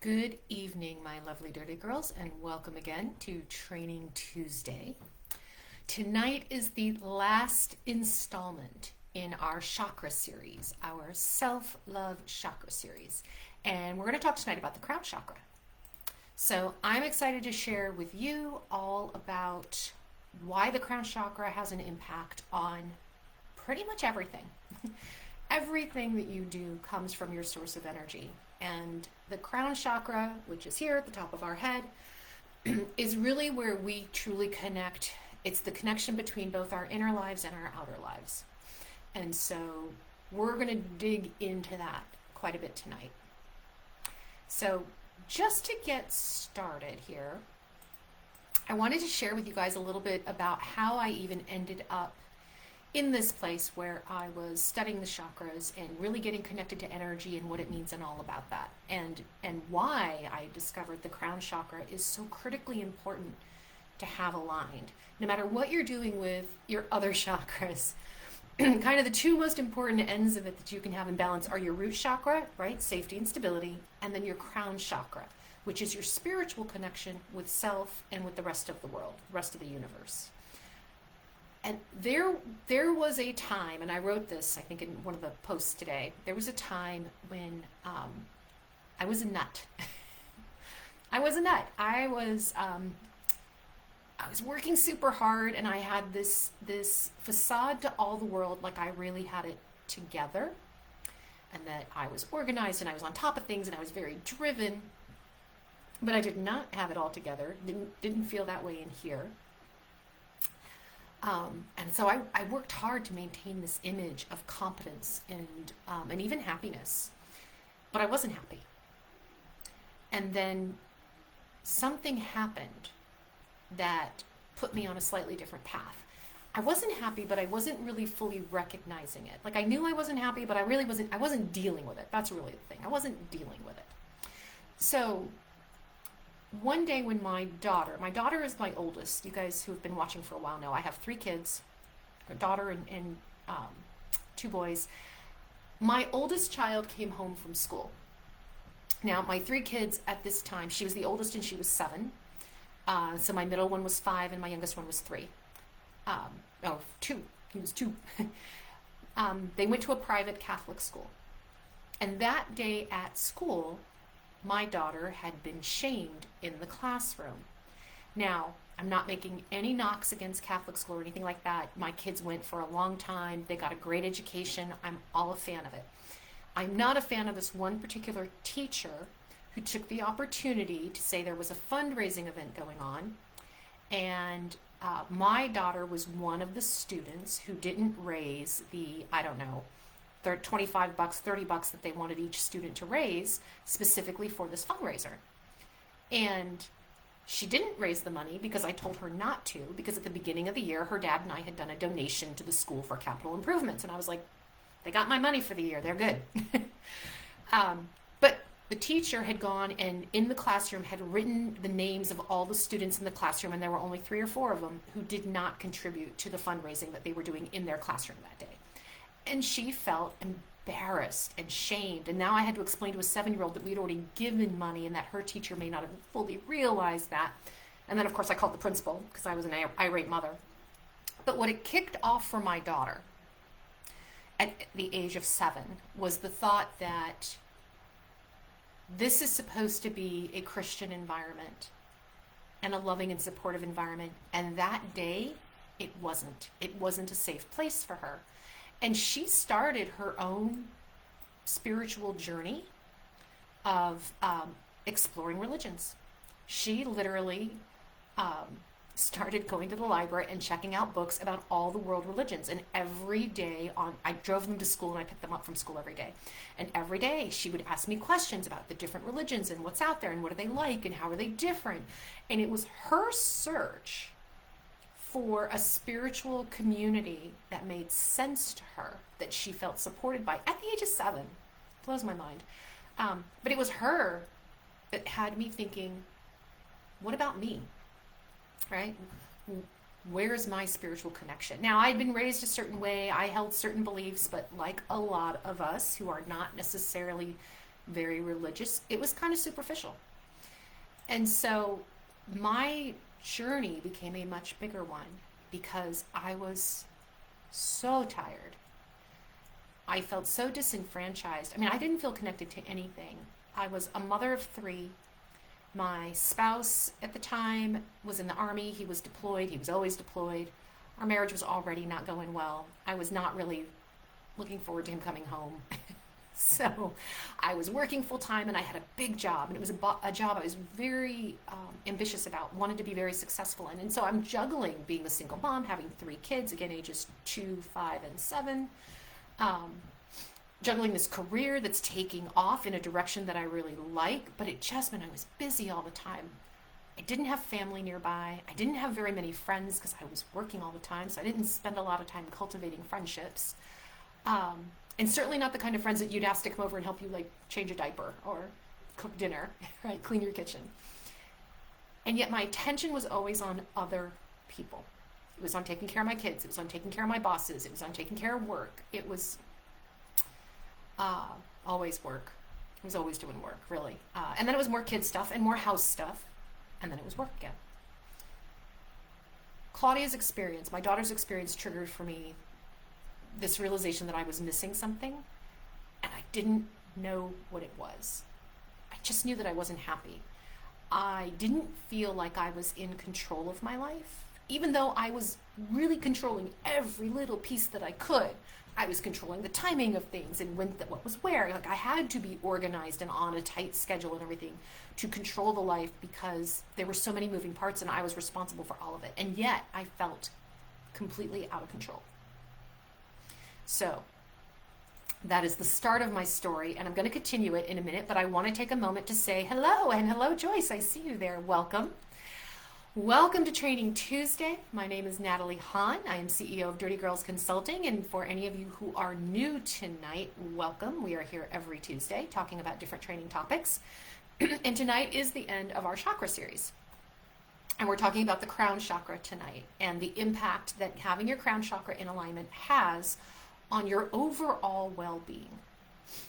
Good evening, my lovely dirty girls, and welcome again to Training Tuesday. Tonight is the last installment in our chakra series, our self-love chakra series. And we're going to talk tonight about the crown chakra. So I'm excited to share with you all about why the crown chakra has an impact on pretty much everything. Everything that you do comes from your source of energy. And the crown chakra, which is here at the top of our head, is really where we truly connect. It's the connection between both our inner lives and our outer lives. And so we're going to dig into that quite a bit tonight. So just to get started here, I wanted to share with you guys a little bit about how I even ended up in this place where I was studying the chakras and really getting connected to energy and what it means and all about that. And why I discovered the crown chakra is so critically important to have aligned. No matter what you're doing with your other chakras, kind of the two most important ends of it that you can have in balance are your root chakra, right? Safety and stability, and then your crown chakra, which is your spiritual connection with self and with the rest of the world, the rest of the universe. And there was a time, and I wrote this, I think, in one of the posts today. There was a time when I was a nut. I was a nut. I was working super hard, and I had this facade to all the world, like I really had it together, and that I was organized, and I was on top of things, and I was very driven. But I did not have it all together. Didn't feel that way in here. And so I worked hard to maintain this image of competence and even happiness, but I wasn't happy. And then something happened that put me on a slightly different path. I wasn't happy, but I wasn't really fully recognizing it. Like I knew I wasn't happy, but I wasn't dealing with it. That's really the thing. I wasn't dealing with it. So one day when my daughter is my oldest. You guys who have been watching for a while know I have 3 kids, a daughter and 2 boys. My oldest child came home from school. Now, my 3 kids at this time, she was the oldest and she was 7. So my middle one was 5 and my youngest one was 3. 2. He was 2. They went to a private Catholic school. And that day at school, my daughter had been shamed in the classroom. Now, I'm not making any knocks against Catholic school or anything like that. My kids went for a long time. They got a great education. I'm all a fan of it. I'm not a fan of this one particular teacher who took the opportunity to say there was a fundraising event going on. And my daughter was one of the students who didn't raise the, I don't know, $25, $30 that they wanted each student to raise specifically for this fundraiser. And she didn't raise the money because I told her not to, because at the beginning of the year, her dad and I had done a donation to the school for capital improvements. And I was like, they got my money for the year. They're good. But the teacher had gone and in the classroom had written the names of all the students in the classroom, and there were only 3 or 4 of them who did not contribute to the fundraising that they were doing in their classroom that day. And she felt embarrassed and shamed. And now I had to explain to a 7-year-old that we'd already given money and that her teacher may not have fully realized that. And then, of course, I called the principal because I was an irate mother. But what it kicked off for my daughter at the age of 7 was the thought that this is supposed to be a Christian environment and a loving and supportive environment. And that day, it wasn't. It wasn't a safe place for her. And she started her own spiritual journey of exploring religions. She literally started going to the library and checking out books about all the world religions. And every day I drove them to school and I picked them up from school every day. And every day she would ask me questions about the different religions and what's out there and what are they like and how are they different. And it was her search for a spiritual community that made sense to her, that she felt supported by at the age of 7. Blows my mind. But it was her that had me thinking, what about me? Right? Where's my spiritual connection? Now, I'd been raised a certain way. I held certain beliefs, but like a lot of us who are not necessarily very religious. It was kind of superficial. And so my journey became a much bigger one because I was so tired. I felt so disenfranchised. I mean, I didn't feel connected to anything. I was a mother of 3. My spouse at the time was in the Army. He was deployed. He was always deployed. Our marriage was already not going well. I was not really looking forward to him coming home. So I was working full time and I had a big job, and it was a job I was very ambitious about, wanted to be very successful in. And so I'm juggling being a single mom, having 3 kids, again, ages 2, 5, and 7, juggling this career that's taking off in a direction that I really like, but it just meant I was busy all the time. I didn't have family nearby. I didn't have very many friends because I was working all the time, so I didn't spend a lot of time cultivating friendships. And certainly not the kind of friends that you'd ask to come over and help you like change a diaper or cook dinner, right? Clean your kitchen. And yet my attention was always on other people. It was on taking care of my kids. It was on taking care of my bosses. It was on taking care of work. It was always work. I was always doing work, really. And then it was more kid stuff and more house stuff. And then it was work again. Claudia's experience, my daughter's experience, triggered for me this realization that I was missing something, and I didn't know what it was. I just knew that I wasn't happy. I didn't feel like I was in control of my life, even though I was really controlling every little piece that I could. I was controlling the timing of things and what was where. Like I had to be organized and on a tight schedule and everything to control the life because there were so many moving parts and I was responsible for all of it. And yet I felt completely out of control. So that is the start of my story, and I'm going to continue it in a minute, but I want to take a moment to say hello. And hello, Joyce. I see you there. Welcome. Welcome to Training Tuesday. My name is Natalie Hahn. I am CEO of Dirty Girls Consulting, and for any of you who are new tonight, welcome. We are here every Tuesday talking about different training topics, and tonight is the end of our chakra series. And we're talking about the Crown Chakra tonight and the impact that having your Crown Chakra in alignment has on your overall well-being.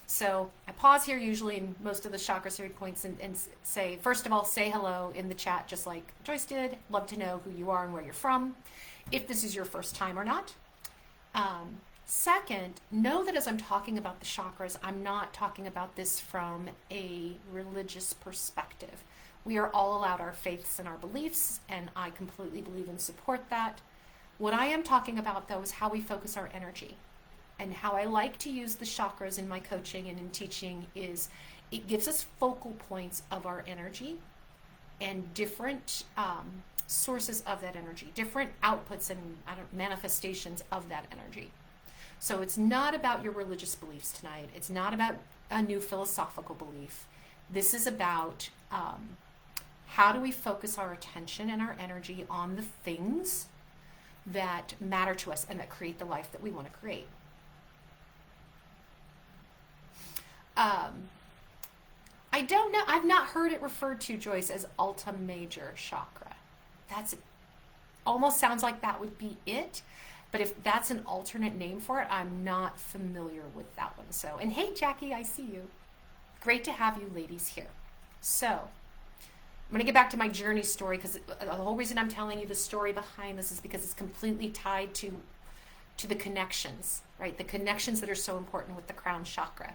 So I pause here usually in most of the chakra series points and say, first of all, say hello in the chat just like Joyce did. Love to know who you are and where you're from, if this is your first time or not. Second, know that as I'm talking about the chakras, I'm not talking about this from a religious perspective. We are all allowed our faiths and our beliefs, and I completely believe and support that. What I am talking about, though, is how we focus our energy. And how I like to use the chakras in my coaching and in teaching is it gives us focal points of our energy and different sources of that energy, different outputs and manifestations of that energy. So it's not about your religious beliefs tonight. It's not about a new philosophical belief. This is about how do we focus our attention and our energy on the things that matter to us and that create the life that we want to create. I don't know. I've not heard it referred to, Joyce, as Alta Major Chakra. That's almost sounds like that would be it. But if that's an alternate name for it, I'm not familiar with that one. So, and hey, Jackie, I see you. Great to have you ladies here. So, I'm going to get back to my journey story because the whole reason I'm telling you the story behind this is because it's completely tied to the connections, right? The connections that are so important with the Crown Chakra.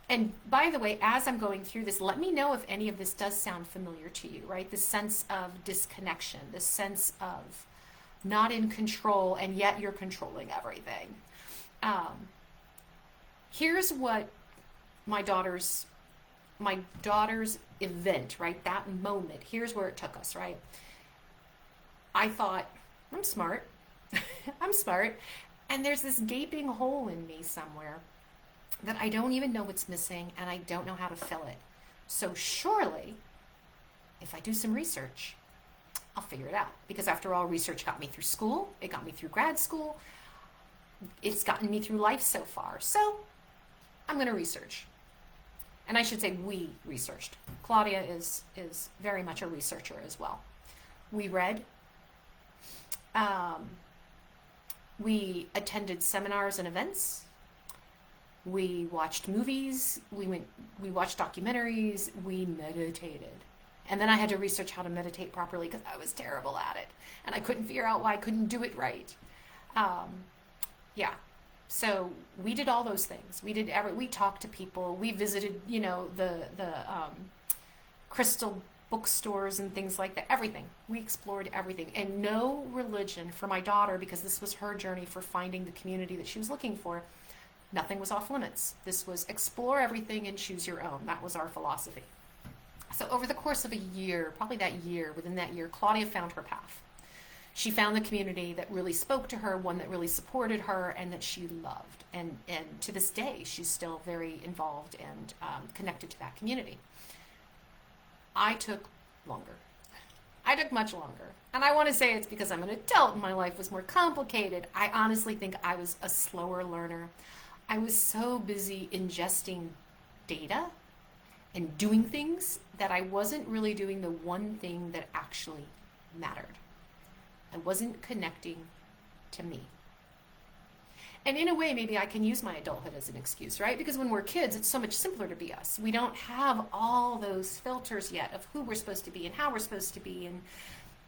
And by the way, as I'm going through this, let me know if any of this does sound familiar to you, right? This sense of disconnection, this sense of not in control, and yet you're controlling everything. Here's what my daughter's event, right? That moment, here's where it took us, right? I thought, I'm smart. I'm smart. And there's this gaping hole in me somewhere that I don't even know what's missing, and I don't know how to fill it. So surely, if I do some research, I'll figure it out. Because after all, research got me through school. It got me through grad school. It's gotten me through life so far. So I'm going to research. And I should say we researched. Claudia is very much a researcher as well. We read. We attended seminars and events. We watched movies, we watched documentaries, we meditated. And then I had to research how to meditate properly because I was terrible at it. And I couldn't figure out why I couldn't do it right. Um, yeah. So we did all those things. We talked to people. We visited, the crystal bookstores and things like that. Everything. We explored everything. And no religion for my daughter, because this was her journey for finding the community that she was looking for. Nothing was off limits. This was explore everything and choose your own. That was our philosophy. So over the course of a year, probably within that year, Claudia found her path. She found the community that really spoke to her, one that really supported her, and that she loved. And to this day, she's still very involved and connected to that community. I took longer. I took much longer. And I want to say it's because I'm an adult and my life was more complicated. I honestly think I was a slower learner. I was so busy ingesting data and doing things that I wasn't really doing the one thing that actually mattered. I wasn't connecting to me. And in a way, maybe I can use my adulthood as an excuse, right? Because when we're kids, it's so much simpler to be us. We don't have all those filters yet of who we're supposed to be and how we're supposed to be. And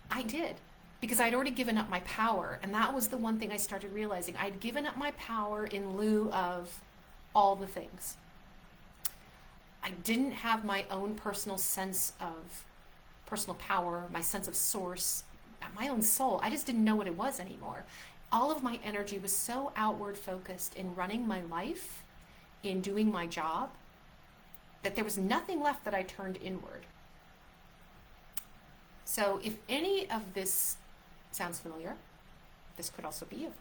I did, because I'd already given up my power. And that was the one thing I started realizing. I'd given up my power in lieu of all the things. I didn't have my own personal sense of personal power, my sense of source, my own soul. I just didn't know what it was anymore. All of my energy was so outward focused in running my life, in doing my job, that there was nothing left that I turned inward. So if any of this sounds familiar, this could also be you.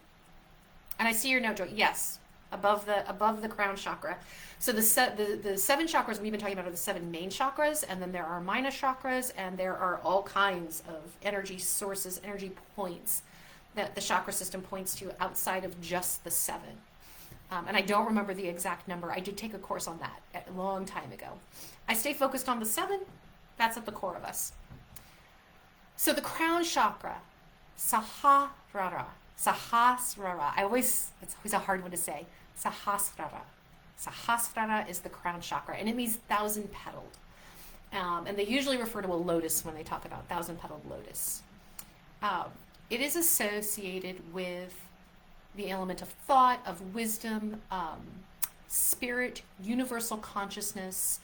And I see your note, Joy. Yes, above the crown chakra. So the seven chakras we've been talking about are the seven main chakras, and then there are minor chakras, and there are all kinds of energy sources, energy points that the chakra system points to outside of just the seven. And I don't remember the exact number. I did take a course on that a long time ago. I stay focused on the seven. That's at the core of us. So the crown chakra, Sahasrara. It's always a hard one to say. Sahasrara. Sahasrara is the crown chakra, and it means thousand-petaled. And they usually refer to a lotus when they talk about thousand-petaled lotus. It is associated with the element of thought, of wisdom, spirit, universal consciousness.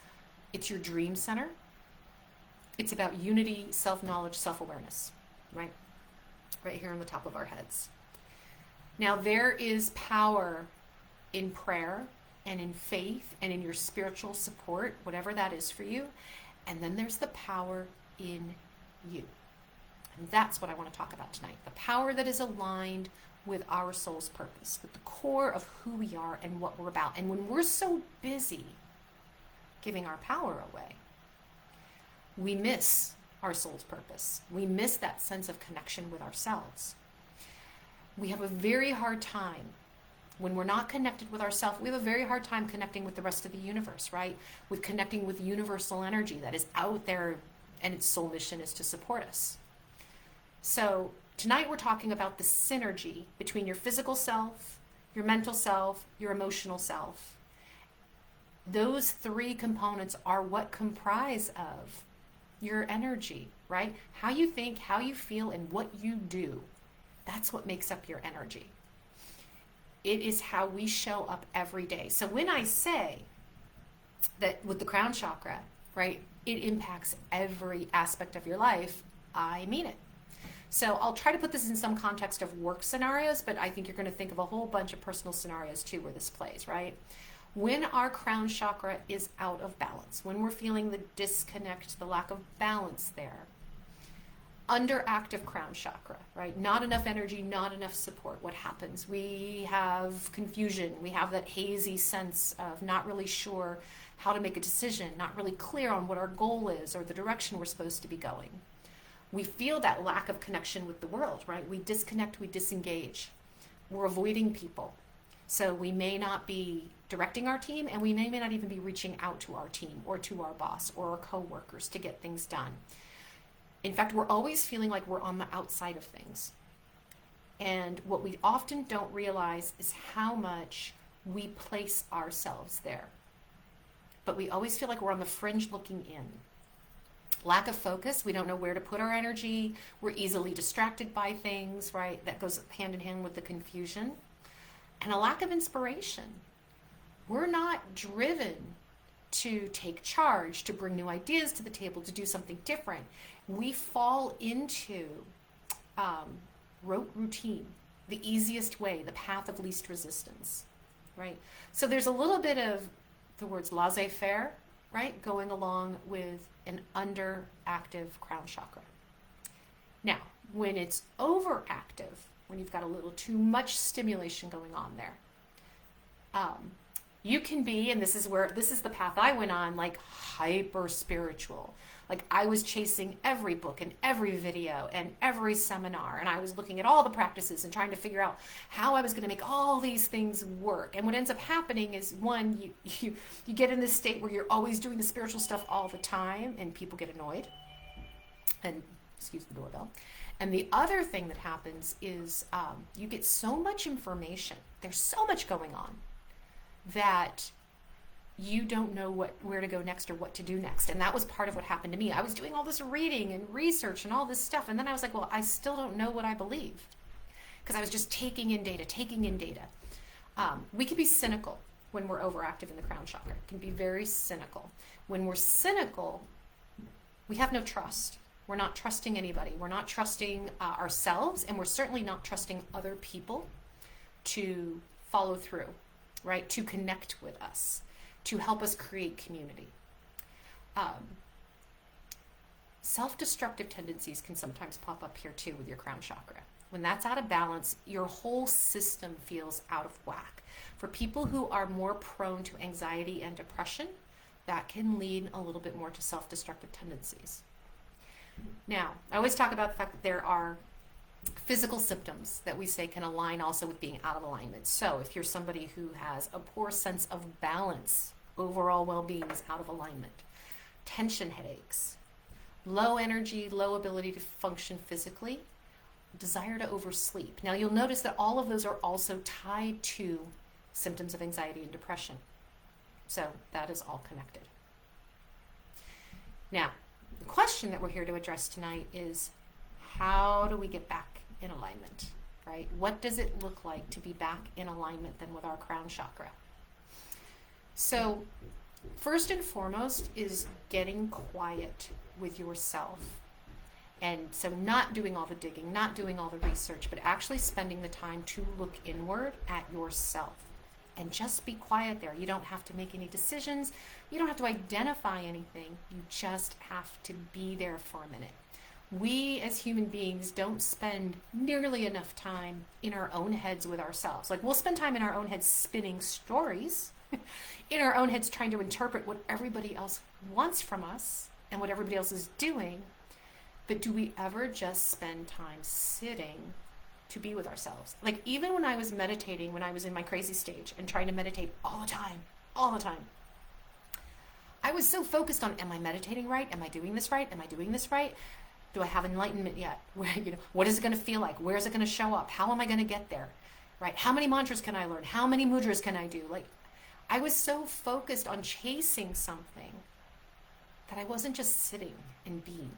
It's your dream center. It's about unity, self-knowledge, self-awareness, right? Right here on the top of our heads. Now, there is power in prayer and in faith and in your spiritual support, whatever that is for you. And then there's the power in you. And that's what I want to talk about tonight. The power that is aligned with our soul's purpose, with the core of who we are and what we're about. And when we're so busy giving our power away, we miss our soul's purpose. We miss that sense of connection with ourselves. We have a very hard time when we're not connected with ourselves. We have a very hard time connecting with the rest of the universe, right? With connecting with universal energy that is out there, and its sole mission is to support us. So tonight we're talking about the synergy between your physical self, your mental self, your emotional self. Those three components are what comprise of your energy, right? How you think, how you feel, and what you do. That's what makes up your energy. It is how we show up every day. So when I say that with the crown chakra, right, it impacts every aspect of your life, I mean it. So I'll try to put this in some context of work scenarios, but I think you're going to think of a whole bunch of personal scenarios too where this plays, right? When our crown chakra is out of balance, when we're feeling the disconnect, the lack of balance there, underactive crown chakra, right? Not enough energy, not enough support. What happens? We have confusion. We have that hazy sense of not really sure how to make a decision, not really clear on what our goal is or the direction we're supposed to be going. We feel that lack of connection with the world, right? We disconnect, we disengage. We're avoiding people. So we may not be directing our team, and we may not even be reaching out to our team or to our boss or our coworkers to get things done. In fact, we're always feeling like we're on the outside of things. And what we often don't realize is how much we place ourselves there. But we always feel like we're on the fringe looking in. Lack of focus, we don't know where to put our energy. We're easily distracted by things, right? That goes hand in hand with the confusion. And a lack of inspiration. We're not driven to take charge, to bring new ideas to the table, to do something different. We fall into rote routine, the easiest way, the path of least resistance, right? So there's a little bit of the words laissez-faire, right, going along with an underactive crown chakra. Now, when it's overactive, when you've got a little too much stimulation going on there, you can be, and this is the path I went on, like hyper spiritual. Like I was chasing every book and every video and every seminar, and I was looking at all the practices and trying to figure out how I was going to make all these things work. And what ends up happening is, one, you get in this state where you're always doing the spiritual stuff all the time, and people get annoyed. And excuse the doorbell. And the other thing that happens is you get so much information. There's so much going on that you don't know where to go next or what to do next. And that was part of what happened to me. I was doing all this reading and research and all this stuff, and then I was like, well, I still don't know what I believe, because I was just taking in data. We can be cynical when we're overactive in the crown chakra. It can be very cynical. When we're cynical, we have no trust. We're not trusting anybody. We're not trusting ourselves, and we're certainly not trusting other people to follow through, right? To connect with us, to help us create community. Self-destructive tendencies can sometimes pop up here too with your crown chakra. When that's out of balance, your whole system feels out of whack. For people who are more prone to anxiety and depression, that can lead a little bit more to self-destructive tendencies. Now, I always talk about the fact that there are physical symptoms that we say can align also with being out of alignment. So if you're somebody who has a poor sense of balance, overall well-being is out of alignment. Tension headaches, low energy, low ability to function physically, desire to oversleep. Now you'll notice that all of those are also tied to symptoms of anxiety and depression. So that is all connected. Now, the question that we're here to address tonight is, how do we get back in alignment, right? What does it look like to be back in alignment then with our crown chakra? So first and foremost is getting quiet with yourself. And so not doing all the digging, not doing all the research, but actually spending the time to look inward at yourself and just be quiet there. You don't have to make any decisions. You don't have to identify anything. You just have to be there for a minute. We as human beings don't spend nearly enough time in our own heads with ourselves. Like we'll spend time in our own heads spinning stories, in our own heads trying to interpret what everybody else wants from us and what everybody else is doing. But do we ever just spend time sitting to be with ourselves? Like even when I was meditating, when I was in my crazy stage and trying to meditate all the time, I was so focused on, am I meditating right? Am I doing this right? Am I doing this right? Do I have enlightenment yet? What is it going to feel like? Where is it going to show up? How am I going to get there? Right? How many mantras can I learn? How many mudras can I do? Like, I was so focused on chasing something that I wasn't just sitting and being.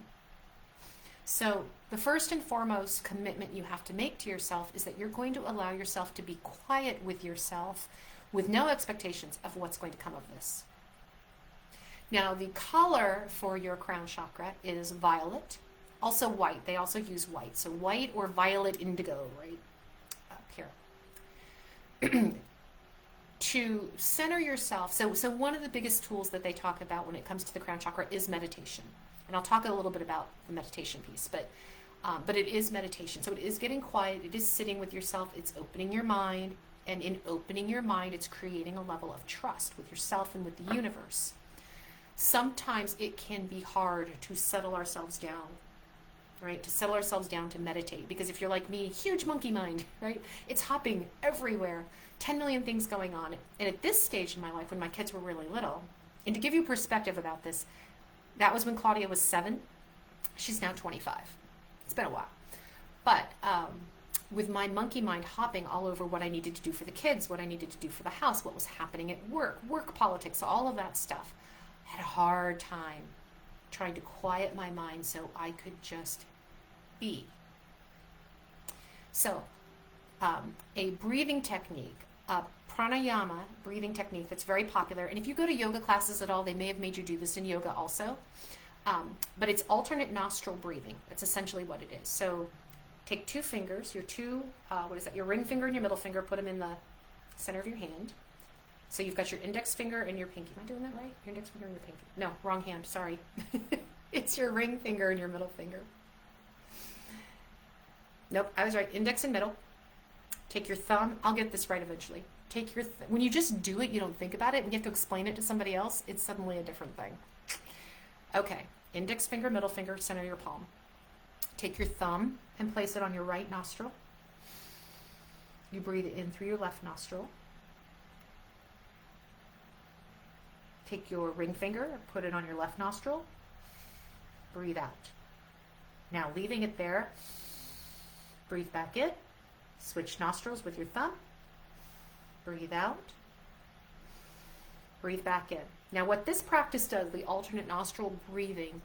So the first and foremost commitment you have to make to yourself is that you're going to allow yourself to be quiet with yourself with no expectations of what's going to come of this. Now, the color for your crown chakra is violet. Also white. They also use white. So white or violet indigo, right up here. To center yourself. So one of the biggest tools that they talk about when it comes to the crown chakra is meditation. And I'll talk a little bit about the meditation piece, but it is meditation. So it is getting quiet. It is sitting with yourself. It's opening your mind. And in opening your mind, it's creating a level of trust with yourself and with the universe. Sometimes it can be hard to settle ourselves down, right? To settle ourselves down to meditate. Because if you're like me, huge monkey mind, right? It's hopping everywhere, 10 million things going on. And at this stage in my life, when my kids were really little, and to give you perspective about this, that was when Claudia was 7. She's now 25. It's been a while. But with my monkey mind hopping all over what I needed to do for the kids, what I needed to do for the house, what was happening at work politics, all of that stuff, I had a hard time trying to quiet my mind so I could just be. So, a breathing technique, a pranayama breathing technique that's very popular, and if you go to yoga classes at all, they may have made you do this in yoga also, but it's alternate nostril breathing. That's essentially what it is. So take two fingers, your your ring finger and your middle finger, put them in the center of your hand. So you've got your index finger and your pinky. Am I doing that right? Your index finger and your pinky. No, wrong hand, sorry. It's your ring finger and your middle finger. Nope, I was right. Index and middle. Take your thumb. I'll get this right eventually. Take your when you just do it, you don't think about it. When you have to explain it to somebody else, it's suddenly a different thing. Okay, index finger, middle finger, center of your palm. Take your thumb and place it on your right nostril. You breathe in through your left nostril. Take your ring finger, put it on your left nostril. Breathe out. Now, leaving it there, breathe back in. Switch nostrils with your thumb. Breathe out. Breathe back in. Now, what this practice does, the alternate nostril breathing,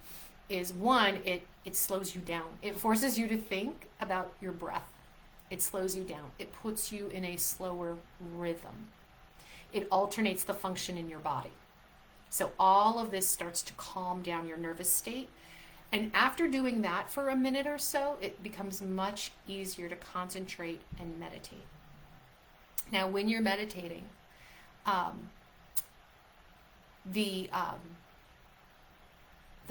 is one, it slows you down. It forces you to think about your breath. It slows you down. It puts you in a slower rhythm. It alternates the function in your body. So all of this starts to calm down your nervous state. And after doing that for a minute or so, it becomes much easier to concentrate and meditate. Now, when you're meditating, the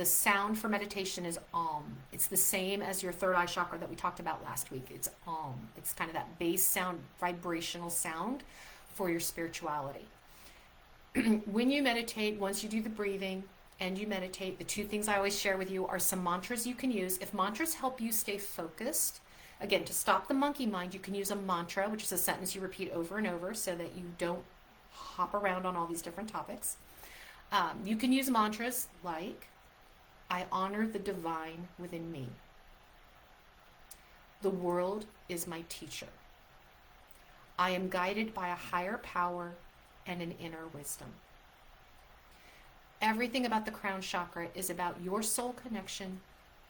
sound for meditation is Om. It's the same as your third eye chakra that we talked about last week. It's Om. It's kind of that bass sound, vibrational sound for your spirituality. When you meditate, once you do the breathing and you meditate, the two things I always share with you are some mantras you can use. If mantras help you stay focused, again, to stop the monkey mind, you can use a mantra, which is a sentence you repeat over and over so that you don't hop around on all these different topics. You can use mantras like, I honor the divine within me. The world is my teacher. I am guided by a higher power and an inner wisdom. Everything about the crown chakra is about your soul connection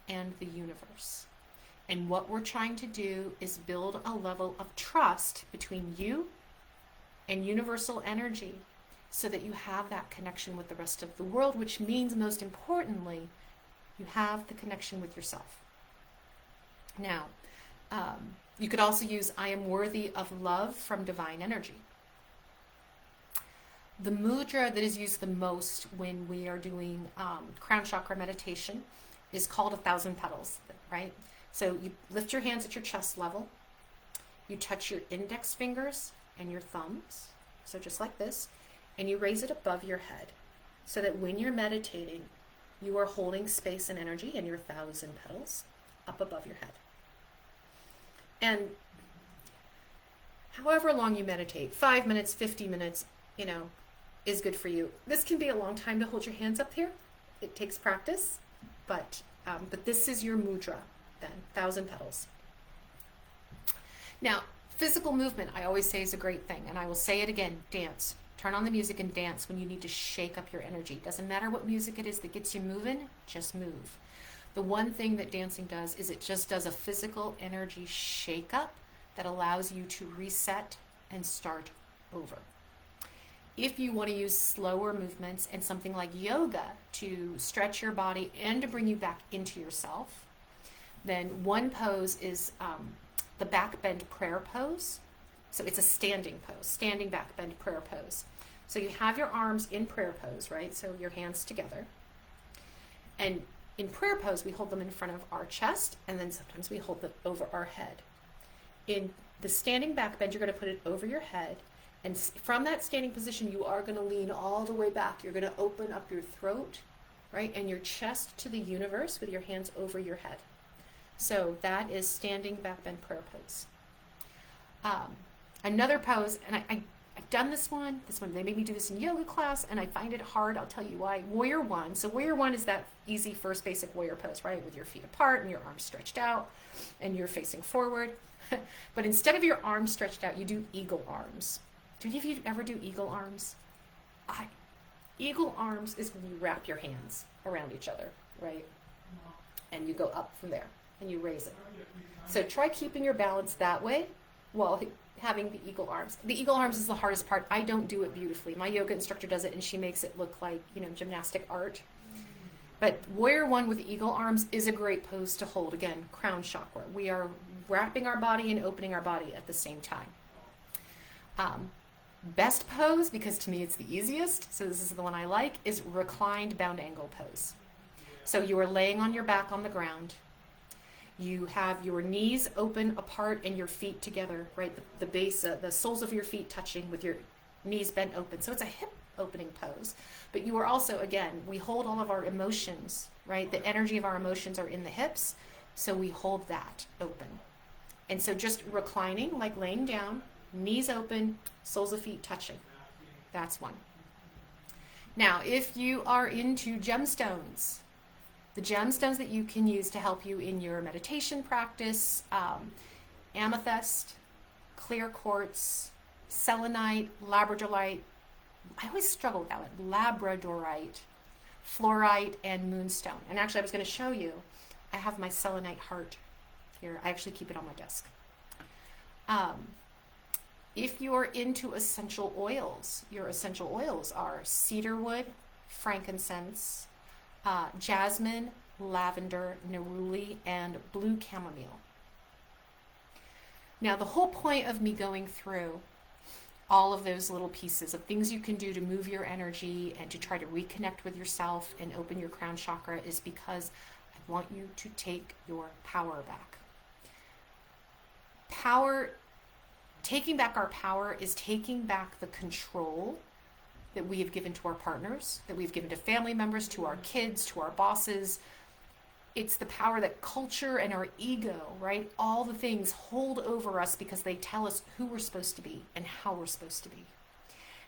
and the universe. And what we're trying to do is build a level of trust between you and universal energy so that you have that connection with the rest of the world, which means, most importantly, you have the connection with yourself. Now, you could also use I am worthy of love from divine energy. The mudra that is used the most when we are doing crown chakra meditation is called 1,000 petals, right? So you lift your hands at your chest level. You touch your index fingers and your thumbs, so just like this, and you raise it above your head so that when you're meditating, you are holding space and energy in your 1,000 petals up above your head. And however long you meditate, 5 minutes, 50 minutes, is good for you. This can be a long time to hold your hands up here. It takes practice, but this is your mudra then, 1,000 petals. Now, physical movement, I always say, is a great thing, and I will say it again, dance. Turn on the music and dance when you need to shake up your energy. Doesn't matter what music it is that gets you moving, just move. The one thing that dancing does is it just does a physical energy shake up that allows you to reset and start over. If you want to use slower movements and something like yoga to stretch your body and to bring you back into yourself, then one pose is the back bend prayer pose. So it's a standing pose, standing back bend prayer pose. So you have your arms in prayer pose, right? So your hands together. And in prayer pose, we hold them in front of our chest, and then sometimes we hold them over our head. In the standing back bend, you're going to put it over your head. And from that standing position, you are going to lean all the way back. You're going to open up your throat, right? And your chest to the universe with your hands over your head. So that is standing back bend prayer pose. Another pose, and I've done this one, they made me do this in yoga class, and I find it hard. I'll tell you why. Warrior One. So Warrior One is that easy first basic warrior pose, right? With your feet apart and your arms stretched out and you're facing forward. But instead of your arms stretched out, you do eagle arms. Do any of you ever do eagle arms? Eagle arms is when you wrap your hands around each other, right? And you go up from there and you raise it. So try keeping your balance that way while having the eagle arms. The eagle arms is the hardest part. I don't do it beautifully. My yoga instructor does it and she makes it look like, gymnastic art. But Warrior One with eagle arms is a great pose to hold. Again, Crown Chakra. We are wrapping our body and opening our body at the same time. Best pose, because to me it's the easiest, so this is the one I like, is reclined bound angle pose. So you are laying on your back on the ground. You have your knees open apart and your feet together, right? The base, the soles of your feet touching with your knees bent open. So it's a hip opening pose. But you are also, again, we hold all of our emotions, right? The energy of our emotions are in the hips, so we hold that open. And so just reclining, like laying down, knees open, soles of feet touching. That's one. Now, if you are into gemstones, the gemstones that you can use to help you in your meditation practice, amethyst, clear quartz, selenite, labradorite. I always struggle with that one. Labradorite, fluorite, and moonstone. And actually, I was going to show you, I have my selenite heart here. I actually keep it on my desk. If you're into essential oils, your essential oils are cedarwood, frankincense, jasmine, lavender, neruli, and blue chamomile. Now, the whole point of me going through all of those little pieces of things you can do to move your energy and to try to reconnect with yourself and open your crown chakra is because I want you to take your power back. Taking back our power is taking back the control that we have given to our partners, that we've given to family members, to our kids, to our bosses. It's the power that culture and our ego, right? All the things hold over us because they tell us who we're supposed to be and how we're supposed to be.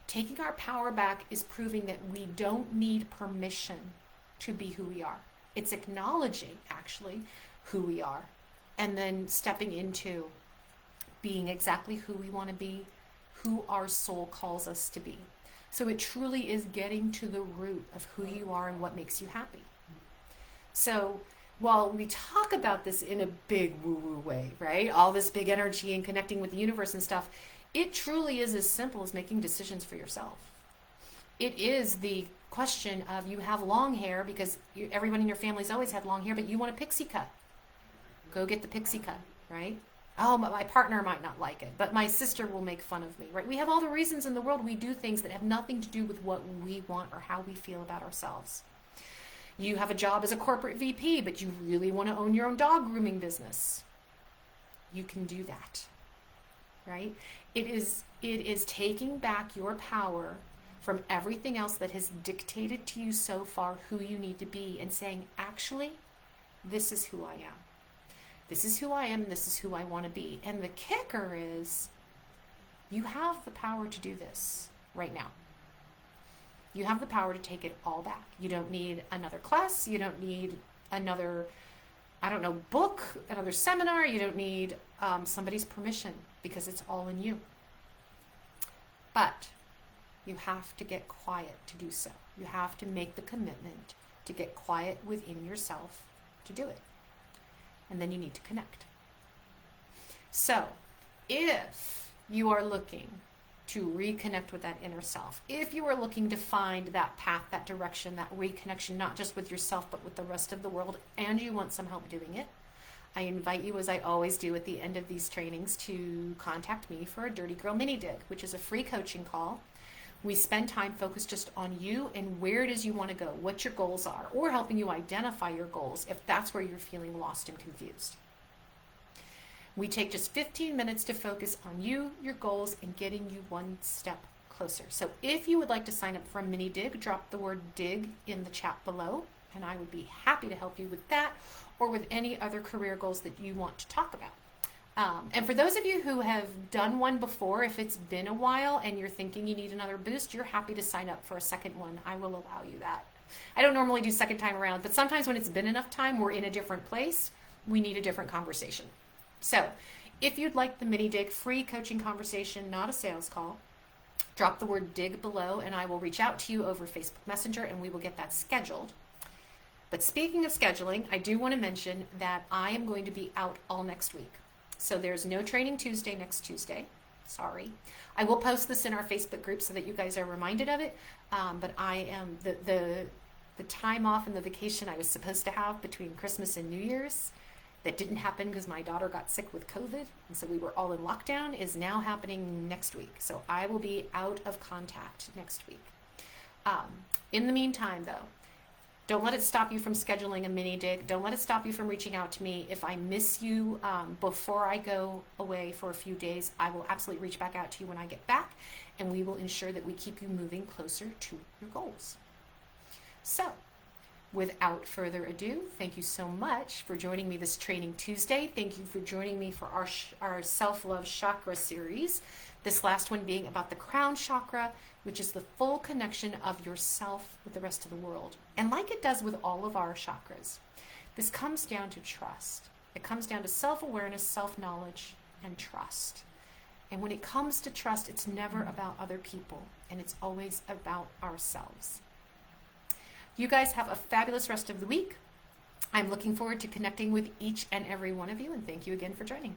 Taking our power back is proving that we don't need permission to be who we are. It's acknowledging, actually, who we are, and then stepping into being exactly who we want to be, who our soul calls us to be. So it truly is getting to the root of who you are and what makes you happy. So while we talk about this in a big woo-woo way, right? All this big energy and connecting with the universe and stuff, it truly is as simple as making decisions for yourself. It is the question of, you have long hair because everyone in your family's always had long hair, but you want a pixie cut. Go get the pixie cut, right? Oh, but my partner might not like it, but my sister will make fun of me, right? We have all the reasons in the world we do things that have nothing to do with what we want or how we feel about ourselves. You have a job as a corporate VP, but you really want to own your own dog grooming business. You can do that, right? It is taking back your power from everything else that has dictated to you so far who you need to be and saying, actually, this is who I am. This is who I am, and this is who I want to be. And the kicker is, you have the power to do this right now. You have the power to take it all back. You don't need another class. You don't need another, book, another seminar. You don't need somebody's permission because it's all in you. But you have to get quiet to do so. You have to make the commitment to get quiet within yourself to do it. And then you need to connect. So, if you are looking to reconnect with that inner self, if you are looking to find that path, that direction, that reconnection, not just with yourself, but with the rest of the world, and you want some help doing it, I invite you, as I always do at the end of these trainings, to contact me for a Dirty Girl Mini Dig, which is a free coaching call. We spend time focused just on you and where it is you want to go, what your goals are, or helping you identify your goals if that's where you're feeling lost and confused. We take just 15 minutes to focus on you, your goals, and getting you one step closer. So if you would like to sign up for a mini dig, drop the word dig in the chat below, and I would be happy to help you with that or with any other career goals that you want to talk about. And for those of you who have done one before, if it's been a while and you're thinking you need another boost, you're happy to sign up for a second one. I will allow you that. I don't normally do second time around, but sometimes when it's been enough time, we're in a different place, we need a different conversation. So if you'd like the mini dig, free coaching conversation, not a sales call, drop the word dig below and I will reach out to you over Facebook Messenger and we will get that scheduled. But speaking of scheduling, I do want to mention that I am going to be out all next week. So there's no training Tuesday next Tuesday. Sorry. I will post this in our Facebook group so that you guys are reminded of it. But I am the time off and the vacation I was supposed to have between Christmas and New Year's that didn't happen because my daughter got sick with COVID. And so we were all in lockdown is now happening next week. So I will be out of contact next week. In the meantime, though, don't let it stop you from scheduling a mini dig. Don't let it stop you from reaching out to me. If I miss you before I go away for a few days, I will absolutely reach back out to you when I get back, and we will ensure that we keep you moving closer to your goals. So, without further ado, thank you so much for joining me this Training Tuesday. Thank you for joining me for our Self-Love Chakra series. This last one being about the Crown Chakra, which is the full connection of yourself with the rest of the world. And like it does with all of our chakras, this comes down to trust. It comes down to self-awareness, self-knowledge, and trust. And when it comes to trust, it's never about other people, and it's always about ourselves. You guys have a fabulous rest of the week. I'm looking forward to connecting with each and every one of you, and thank you again for joining.